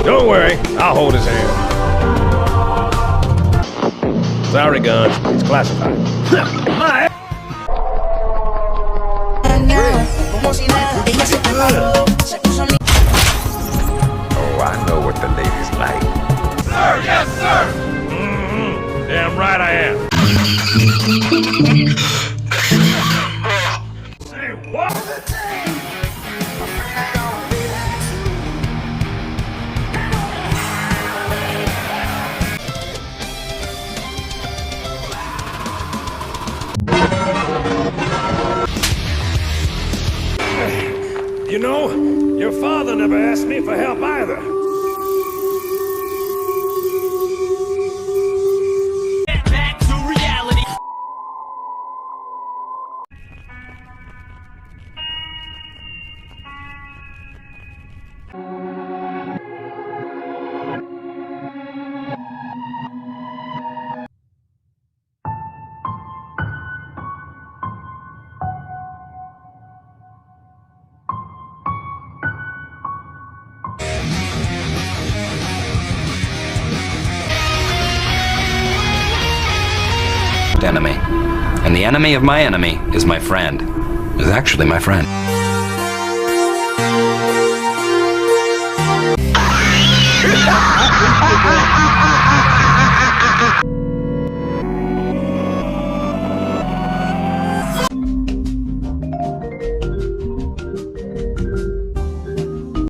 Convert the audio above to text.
Don't worry, I'll hold his hand. Sorry, Guns. It's classified. My... Oh, I know what the ladies like. Sir, yes, sir! Mm-hmm. Damn right I am. Say what? You know, your father never asked me for help either. Back to reality. Enemy. And the enemy of my enemy is my friend. Is actually my friend.